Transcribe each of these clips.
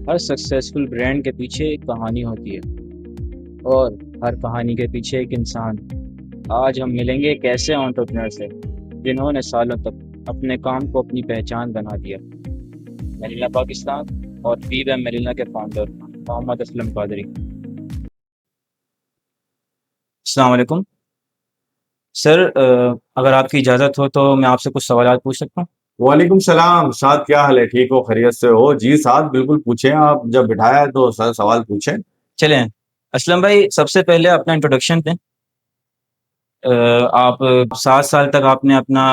हर successful brand के पीछे एक कहानी होती है और हर कहानी के पीछे एक इंसान। आज हम मिलेंगे एक ऐसे एंटरप्रेन्योर से जिन्होंने सालों तक अपने काम को अपनी पहचान बना दिया। मेरिना पाकिस्तान और बीएम मेरिना के फाउंडर मोहम्मद असलम कादरी। अस्सलाम वालेकुम सर। अगर आपकी इजाज़त हो तो मैं आपसे कुछ सवाल पूछ सकता हूँ? वालेकुम सलाम साद, क्या हाल है? ठीक हो? खैरियत से हो? जी साद, बिल्कुल पूछें। आप जब बिठाया है तो सर सवाल पूछें। चलें, असलम भाई सबसे पहले अपना इंट्रोडक्शन दें। आप 7 साल तक आपने अपना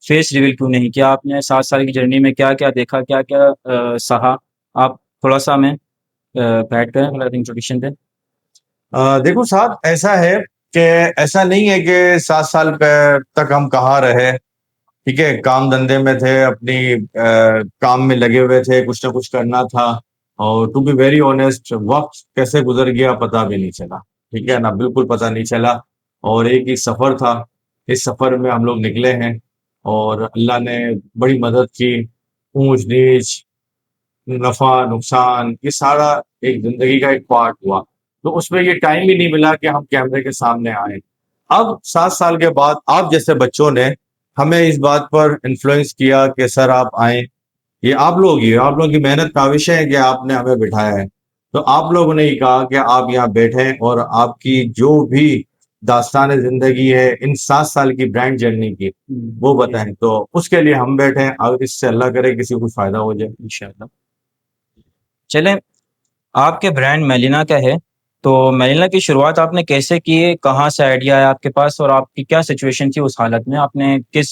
फेस रिवील क्यों नहीं किया? आपने 7 साल की जर्नी में क्या क्या देखा, क्या क्या सहा? आप थोड़ा सा हमें गाइड करें, थोड़ा इंट्रोडक्शन दें। देखो साद, ऐसा है कि ऐसा नहीं है कि 7 साल तक हम कहाँ रहे। ठीक है, काम धंधे में थे, अपनी काम में लगे हुए थे, कुछ ना कुछ करना था। और टू बी वेरी ऑनेस्ट, वक्त कैसे गुजर गया पता भी नहीं चला। ठीक है ना, बिल्कुल पता नहीं चला। और एक ही सफर था, इस सफर में हम लोग निकले हैं और अल्लाह ने बड़ी मदद की। ऊंच नीच, नफा नुकसान, ये सारा एक जिंदगी का एक पार्ट हुआ। तो उसमें ये टाइम ही नहीं मिला कि हम कैमरे के सामने आए। अब 7 साल के बाद आप जैसे बच्चों ने हमें इस बात पर इन्फ्लुएंस किया कि सर आप आए। ये आप लोगों की मेहनत का विषय है कि आपने हमें बिठाया है। तो आप लोगों ने ही कहा कि आप यहाँ बैठें और आपकी जो भी दास्तान जिंदगी है इन 7 साल की ब्रांड जर्नी की, वो बताएं। तो उसके लिए हम बैठे हैं। अब इससे अल्लाह करे किसी को फायदा हो जाए इंशाल्लाह। चलें, आपके ब्रांड मेलिना का है, तो मेलिना की शुरुआत आपने कैसे की है? कहाँ से आइडिया है आपके पास और आपकी क्या सिचुएशन थी उस हालत में? आपने किस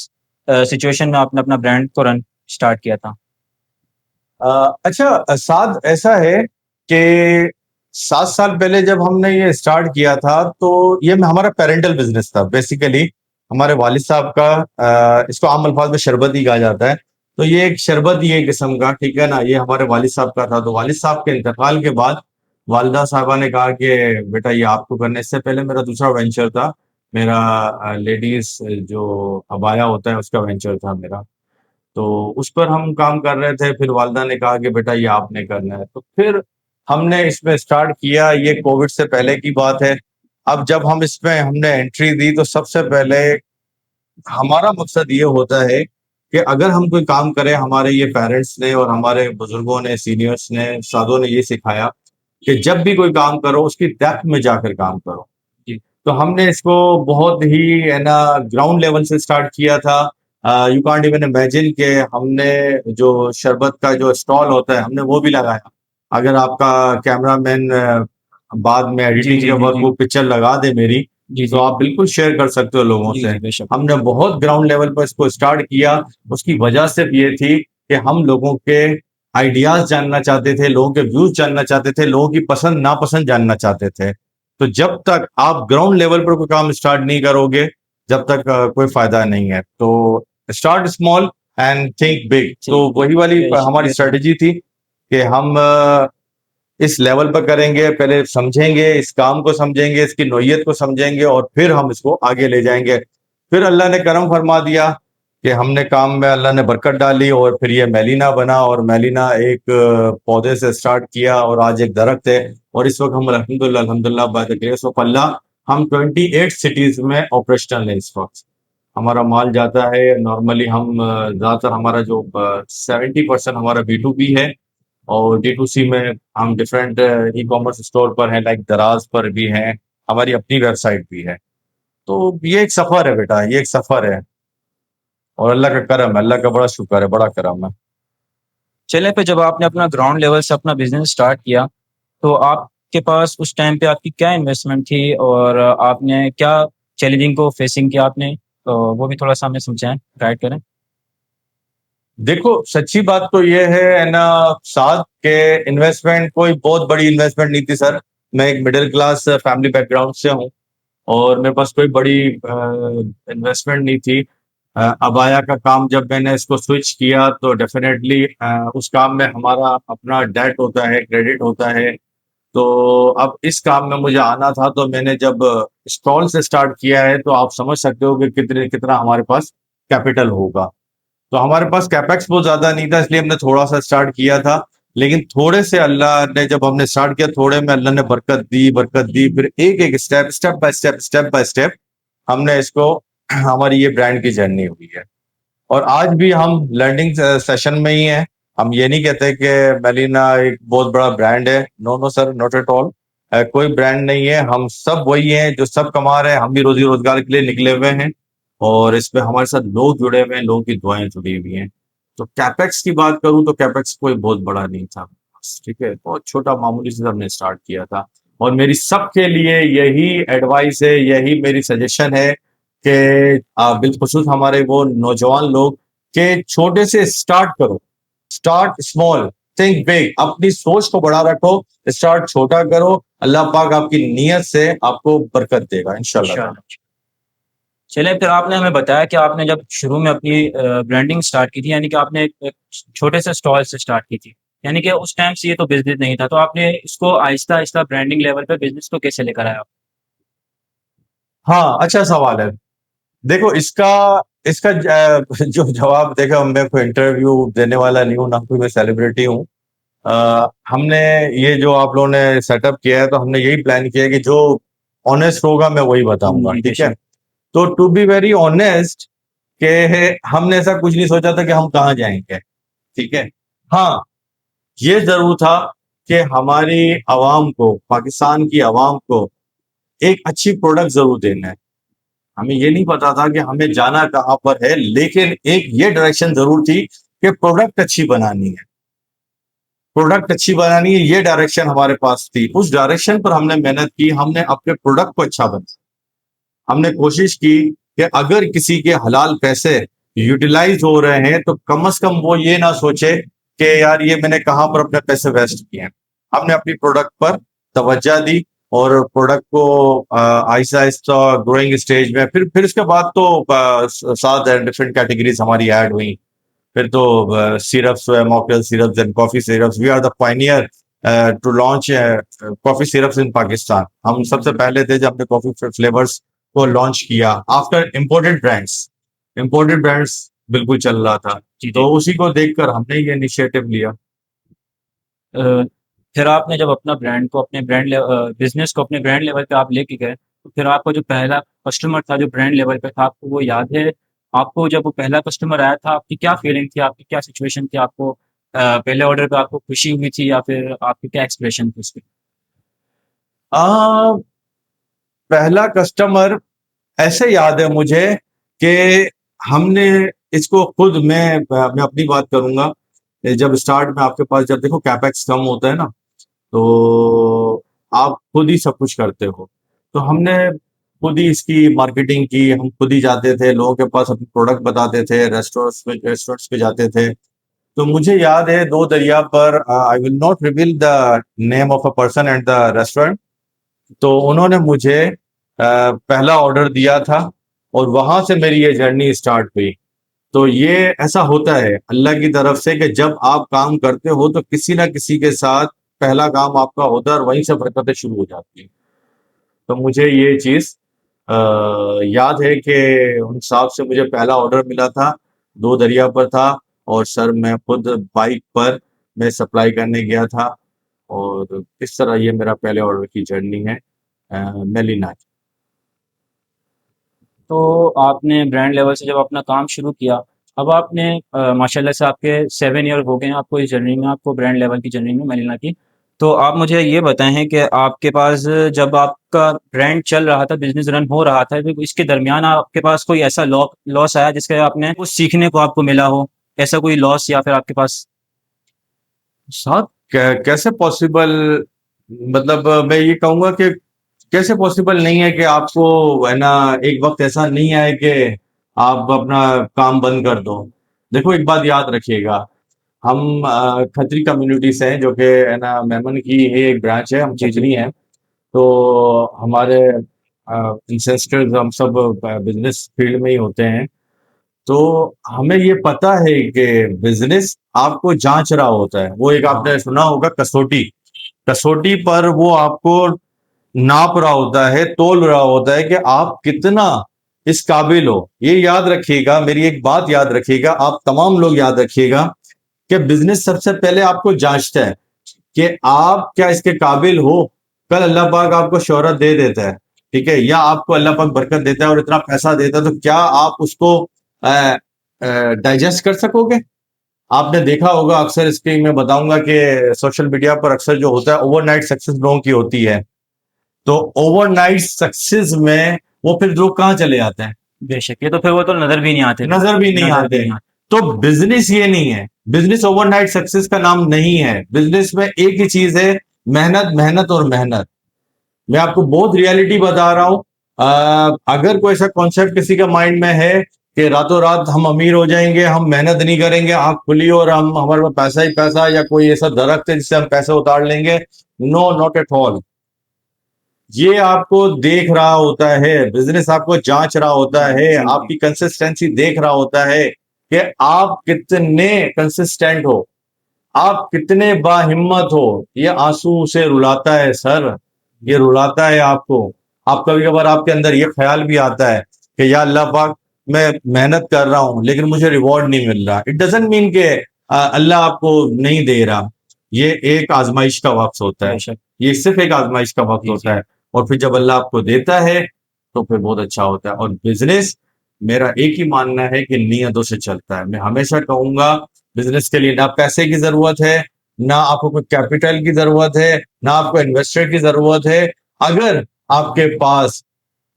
सिचुएशन में आपने अपना ब्रांड को रन स्टार्ट किया था? अच्छा साद, ऐसा है कि 7 साल पहले जब हमने ये स्टार्ट किया था तो ये हमारा पेरेंटल बिजनेस था बेसिकली। हमारे वालिद साहब का, इसको आम अल्फाज में शरबत ही कहा जाता है। तो ये एक शरबत ही एक किस्म का, ठीक है ना, ये हमारे वालिद साहब का था। तो वालिद साहब के इंतकाल के बाद वालिदा साहबा ने कहा कि बेटा ये आपको करने। इससे पहले मेरा दूसरा वेंचर था, मेरा लेडीज जो अबाया होता है उसका वेंचर था मेरा। तो उस पर हम काम कर रहे थे। फिर वालिदा ने कहा कि बेटा ये आपने करना है, तो फिर हमने इसमें स्टार्ट किया। ये कोविड से पहले की बात है। अब जब हम इसमें हमने एंट्री दी तो सबसे पहले हमारा मकसद ये होता है कि अगर हम कोई काम करें, हमारे ये पेरेंट्स ने और हमारे बुजुर्गों ने, सीनियर्स ने, साधों ने ये सिखाया कि जब भी कोई काम करो उसकी डेप्थ में जाकर काम करो। जी। तो हमने इसको बहुत ही है ना ग्राउंड लेवल से स्टार्ट किया था। यू कांट इवन इमेजिन कि हमने जो शरबत का जो स्टॉल होता है हमने वो भी लगाया। अगर आपका कैमरामैन बाद में जी एडिटिंग जी के जी वक्त जी वो पिक्चर लगा दे मेरी, जी तो जी आप बिल्कुल शेयर कर सकते हो लोगों जी से। जी बेशक। हमने बहुत ग्राउंड लेवल पर इसको स्टार्ट किया। उसकी वजह सिर्फ ये थी कि हम लोगों के आइडियाज जानना चाहते थे, लोगों के व्यूज जानना चाहते थे, लोगों की पसंद नापसंद जानना चाहते थे। तो जब तक आप ग्राउंड लेवल पर कोई काम स्टार्ट नहीं करोगे, जब तक कोई फायदा नहीं है। तो start small and think big. तो ठीक। वही वाली बेशक। हमारी स्ट्रेटेजी थी कि हम इस लेवल पर करेंगे। पहले समझेंगे, इस काम को समझेंगे, इसकी नोयत को समझेंगे और फिर हम इसको आगे ले जाएंगे। फिर अल्लाह ने करम फरमा दिया कि हमने काम में अल्लाह ने बरकत डाली और फिर ये मेलिना बना। और मेलिना एक पौधे से स्टार्ट किया और आज एक दरख्त है। और इस वक्त हम अल्हम्दुलिल्लाह अल्हम्दुलिल्लाह बाय द ग्रेस ऑफ अल्लाह हम 28 सिटीज में ऑपरेशनल है इस वक्त। हमारा माल जाता है नॉर्मली। हम ज़्यादातर हमारा जो 70% हमारा B2B है और D2C में हम डिफरेंट ई कॉमर्स स्टोर पर हैं, लाइक दराज पर भी हैं, हमारी अपनी वेबसाइट भी है। तो ये एक सफर है बेटा, ये एक सफर है। और अल्लाह का करम है, अल्लाह का बड़ा शुक्र है, बड़ा करम है। चलें, फिर जब आपने अपना ग्राउंड लेवल से अपना बिजनेस स्टार्ट किया, तो आपके पास उस टाइम पे आपकी क्या इन्वेस्टमेंट थी और आपने क्या चैलेंजिंग को फेसिंग किया आपने? तो वो भी थोड़ा सा हमें समझाएं, गाइड करें। देखो सच्ची बात तो ये है ना साथ के, इन्वेस्टमेंट कोई बहुत बड़ी इन्वेस्टमेंट नहीं थी सर। मैं एक मिडिल क्लास फैमिली बैकग्राउंड से हूँ और मेरे पास कोई बड़ी इन्वेस्टमेंट नहीं थी। अबाया का काम जब मैंने इसको स्विच किया तो डेफिनेटली उस काम में हमारा अपना डेट होता है, क्रेडिट होता है। तो अब इस काम में मुझे आना था तो मैंने जब स्टॉल से स्टार्ट किया है तो आप समझ सकते हो कि कितने कितना हमारे पास कैपिटल होगा। तो हमारे पास कैपेक्स बहुत ज्यादा नहीं था, इसलिए हमने थोड़ा सा स्टार्ट किया था। लेकिन थोड़े से अल्लाह ने, जब हमने स्टार्ट किया थोड़े में अल्लाह ने बरकत दी, फिर एक एक स्टेप बाय स्टेप हमने इसको हमारी ये ब्रांड की जर्नी हुई है। और आज भी हम लर्निंग सेशन में ही हैं। हम ये नहीं कहते कि मेलिना एक बहुत बड़ा ब्रांड है, no no sir, not at all. कोई ब्रांड नहीं है, हम सब वही हैं जो सब कमा रहे हैं, हम भी रोजी रोजगार के लिए निकले हुए हैं और इस पे हमारे साथ लोग जुड़े हुए हैं, लोगों की दुआएं जुड़ी हुई हैं। तो कैपेक्स की बात करूं तो कैपेक्स कोई बहुत बड़ा नहीं था, ठीक है, बहुत छोटा मामूली से हमने स्टार्ट किया था। और मेरी सबके लिए यही एडवाइस है, यही मेरी सजेशन है कि बिलखुसूस हमारे वो नौजवान लोग के छोटे से स्टार्ट करो, स्टार्ट स्मॉल, थिंक बिग, अपनी सोच को बड़ा रखो, स्टार्ट छोटा करो, अल्लाह पाक आपकी नीयत से आपको बरकत देगा इंशाल्लाह। इंशाल्लाह। चलिए, फिर आपने हमें बताया कि आपने जब शुरू में अपनी ब्रांडिंग स्टार्ट की थी, यानी कि आपने एक छोटे से स्टॉल से स्टार्ट की थी, यानी कि उस टाइम से ये तो बिजनेस नहीं था, तो आपने इसको आहिस्ता आहिस्ता ब्रांडिंग लेवल पे बिजनेस को कैसे लेकर आया? हाँ, अच्छा सवाल है। देखो इसका इसका जो जवाब, देखो मैं कोई इंटरव्यू देने वाला नहीं हूँ, ना कोई मैं सेलिब्रिटी हूँ। हमने ये जो आप लोगों ने सेटअप किया है, तो हमने यही प्लान किया है कि जो ऑनेस्ट होगा मैं वही बताऊंगा, जी, ठीक है। बेशक। तो टू बी वेरी ऑनेस्ट कि हमने ऐसा कुछ नहीं सोचा था कि हम कहाँ जाएंगे, ठीक है। हाँ, ये जरूर था कि हमारी आवाम को, पाकिस्तान की आवाम को एक अच्छी प्रोडक्ट जरूर देना है। हमें ये नहीं पता था कि हमें जाना कहाँ पर है, लेकिन एक ये डायरेक्शन जरूर थी कि प्रोडक्ट अच्छी बनानी है, प्रोडक्ट अच्छी बनानी है, ये डायरेक्शन हमारे पास थी। उस डायरेक्शन पर हमने मेहनत की, हमने अपने प्रोडक्ट को अच्छा बनाया। हमने कोशिश की कि अगर किसी के हलाल पैसे यूटिलाइज हो रहे हैं तो कम से कम वो ये ना सोचे कि यार ये मैंने कहाँ पर अपने पैसे वेस्ट किए हैं। हमने अपनी प्रोडक्ट पर तवज्जो दी और प्रोडक्ट को आहिस्ता आहिस्ता ग्रोइंग स्टेज में, फिर इसके बाद तो 7 डिफरेंट कैटेगरीज हमारी ऐड हुई। फिर तो syrups, mocktail syrups and coffee syrups, we are the pioneer to launch coffee syrups in Pakistan. हम सबसे पहले थे जब हमने कॉफी फ्लेवर्स को लॉन्च किया आफ्टर इम्पोर्टेड ब्रांड्स बिल्कुल चल रहा था। जी, तो जी। उसी को देखकर हमने ये इनिशिएटिव लिया। अ, फिर आपने जब अपना ब्रांड को अपने बिजनेस को अपने ब्रांड लेवल पे आप लेके गए, तो फिर आपका जो पहला कस्टमर था जो ब्रांड लेवल पे था, आपको वो याद है? आपको जब वो पहला कस्टमर आया था, आपकी क्या फीलिंग थी, आपकी क्या सिचुएशन थी? आपको पहले ऑर्डर पे आपको खुशी हुई थी या फिर आपकी क्या एक्सप्रेशन थी उसके? आ, पहला कस्टमर ऐसे याद है मुझे कि हमने इसको खुद, मैं अपनी बात करूंगा। जब स्टार्ट में आपके पास, जब देखो कैपेक्स कम होता है ना, तो आप खुद ही सब कुछ करते हो। तो हमने खुद ही इसकी मार्केटिंग की, हम खुद ही जाते थे लोगों के पास, अपनी प्रोडक्ट बताते थे, रेस्टोरेंट्स पे जाते थे। तो मुझे याद है दो दरिया पर, I will not reveal the name of a person and the restaurant. तो उन्होंने मुझे पहला ऑर्डर दिया था और वहां से मेरी ये जर्नी स्टार्ट हुई। तो ये ऐसा होता है अल्लाह की तरफ से कि जब आप काम करते हो तो किसी ना किसी के साथ पहला काम आपका होता है और वहीं से बरकतें शुरू हो जाती हैं। तो मुझे ये चीज याद है कि उन साहब से मुझे पहला ऑर्डर मिला था, दो दरिया पर था, और सर मैं खुद बाइक पर मैं सप्लाई करने गया था। और इस तरह ये मेरा पहले ऑर्डर की जर्नी है मेलिना की। तो आपने ब्रांड लेवल से जब अपना काम शुरू किया, अब आपने माशाल्लाह से आपके 7 ईयर हो गए हैं आपको इस जर्नी में, आपको ब्रांड लेवल की जर्नी में, मरीना की। तो आप मुझे ये बताएं हैं कि आपके पास जब आपका ब्रांड चल रहा था, बिजनेस रन हो रहा था, तो इसके दरमियान आपके पास कोई ऐसा लॉस आया जिसके आपने कुछ सीखने को आपको मिला हो? ऐसा कोई लॉस या फिर आपके पास? साहब कैसे पॉसिबल, मतलब मैं ये कहूंगा कि कैसे पॉसिबल नहीं है कि आपको, है ना, एक वक्त ऐसा नहीं आए कि आप अपना काम बंद कर दो। देखो एक बात याद रखिएगा, हम खत्री कम्युनिटी से हैं, जो कि है ना मेमन की ही एक ब्रांच है, हम जी, जी। खत्री हैं। तो हमारे इंसेस्टर्स हम सब बिजनेस फील्ड में ही होते हैं। तो हमें ये पता है कि बिजनेस आपको जांच रहा होता है। वो एक हाँ। आपने सुना होगा कसौटी, कसौटी पर वो आपको नाप रहा होता है, तोल रहा होता है कि आप कितना इस काबिल हो। ये याद रखिएगा, मेरी एक बात याद रखिएगा, आप तमाम लोग याद रखिएगा कि बिजनेस सबसे पहले आपको जांचता है कि आप क्या इसके काबिल हो। कल अल्लाह पाक आपको शोहरत दे देता है, ठीक है, या आपको अल्लाह पाक बरकत देता है और इतना पैसा देता है, तो क्या आप उसको डाइजेस्ट कर सकोगे? आपने देखा होगा अक्सर, इसकी मैं बताऊंगा कि सोशल मीडिया पर अक्सर जो होता है ओवरनाइट सक्सेस लोगों की होती है, तो ओवरनाइट सक्सेस में वो फिर लोग कहाँ चले जाते हैं? बेशक, ये तो फिर वो तो नजर भी नहीं आते, नजर भी नहीं नजर भी आते। नहीं आते। तो बिजनेस ये नहीं है, बिजनेस ओवरनाइट सक्सेस का नाम नहीं है। बिजनेस में एक ही चीज है, मेहनत, मेहनत और मेहनत। मैं आपको बहुत रियलिटी बता रहा हूं। अगर कोई ऐसा कॉन्सेप्ट किसी का माइंड में है कि रातों रात हम अमीर हो जाएंगे, हम मेहनत नहीं करेंगे, आंख खुली और हम हमारे पास पैसा ही पैसा, या कोई ऐसा दरख्त है जिससे हम पैसे उतार लेंगे, नो, नॉट एट ऑल। ये आपको देख रहा होता है, बिजनेस आपको जांच रहा होता है, आपकी कंसिस्टेंसी देख रहा होता है कि आप कितने कंसिस्टेंट हो, आप कितने बाहिम्मत हो। ये आंसू से रुलाता है सर, ये रुलाता है आपको। आप कभी कभार आपके अंदर ये ख्याल भी आता है कि या अल्लाह पाक, मैं मेहनत कर रहा हूं लेकिन मुझे रिवॉर्ड नहीं मिल रहा। इट डजंट मीन के अल्लाह आपको नहीं दे रहा। ये एक आजमाइश का वक्त होता है, ये सिर्फ एक आजमाइश का वक्त होता है, और फिर जब अल्लाह आपको देता है तो फिर बहुत अच्छा होता है। और बिजनेस, मेरा एक ही मानना है कि नीयतों से चलता है। मैं हमेशा कहूंगा, बिजनेस के लिए ना पैसे की जरूरत है, ना आपको कोई कैपिटल की जरूरत है, ना आपको इन्वेस्टर की जरूरत है। अगर आपके पास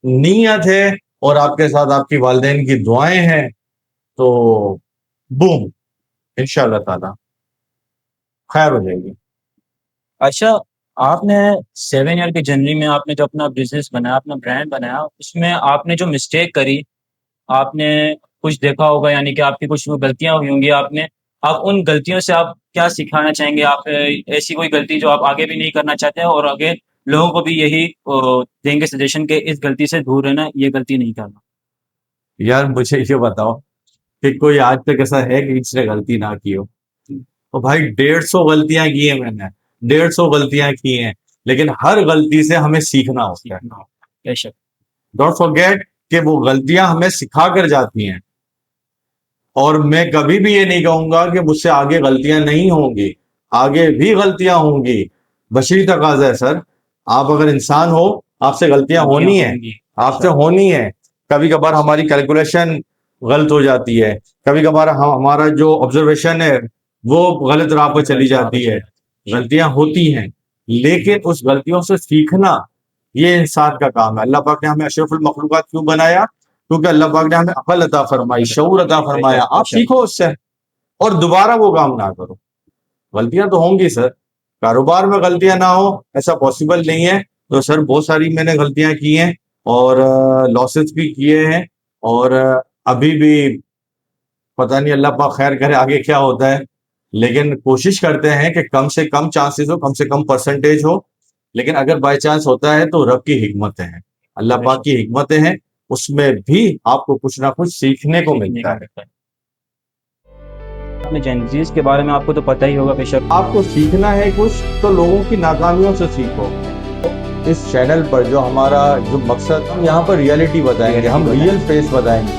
नीयत है और आपके साथ आपकी वालिदैन की दुआएं हैं, तो बूम, इंशाल्लाह ताला खैर हो जाएगी। अच्छा, आपने 7 ईयर की जर्नी में आपने जो अपना बिजनेस बनाया, अपना ब्रांड बनाया, उसमें आपने जो मिस्टेक करी, आपने कुछ देखा होगा, यानी कि आपकी कुछ गलतियां हुई होंगी, आपने, आप उन गलतियों से आप क्या सिखाना चाहेंगे? आप ऐसी कोई गलती जो आप आगे भी नहीं करना चाहते हैं और आगे लोगों को भी यही देंगे सजेशन कि इस गलती से दूर रहना, ये गलती नहीं करना। यार मुझे ये बताओ कि कोई आज तक ऐसा है कि किसी ने गलती ना की हो? तो भाई 150 गलतियां की है मैंने, 150 गलतियां की हैं, लेकिन हर गलती से हमें सीखना होता है। बेशक। डोंट फॉरगेट कि वो गलतियां हमें सिखा कर जाती हैं, और मैं कभी भी ये नहीं कहूंगा कि मुझसे आगे गलतियां नहीं होंगी, आगे भी गलतियां होंगी। बशरी तकाजा है सर, आप अगर इंसान हो, आपसे गलतियां होनी है, आपसे होनी है। कभी कभार हमारी कैलकुलेशन गलत हो जाती है, कभी कभार हमारा जो ऑब्जर्वेशन है वो गलत राह पर चली जाती है, गलतियां होती हैं, लेकिन उस गलतियों से सीखना ये इंसान का काम है। अल्लाह पाक ने हमें अशरफुल मखलूकात क्यों बनाया? क्योंकि अल्लाह पाक ने हमें अकल अता फरमाई, शऊर अता फरमाया। आप सीखो उससे और दोबारा वो काम ना करो। गलतियां तो होंगी सर, कारोबार में गलतियां ना हो ऐसा पॉसिबल नहीं है। तो सर बहुत सारी मैंने गलतियां की हैं और लॉसेस भी किए हैं, और अभी भी पता नहीं, अल्लाह पाक खैर करे आगे क्या होता है। लेकिन कोशिश करते हैं कि कम से कम चांसेस हो, कम से कम परसेंटेज हो, लेकिन अगर बाय चांस होता है तो रब की हिकमतें हैं, अल्लाह पाक की हिकमतें हैं, उसमें भी आपको कुछ ना कुछ सीखने को मिलता है। अपने जेनजीज के बारे में आपको तो पता ही होगा बेशक। आपको सीखना है कुछ तो लोगों की नाकामियों से सीखो। इस चैनल पर जो हमारा जो मकसद, हम यहाँ पर रियलिटी बताएंगे, हम रियल फेस बताएंगे।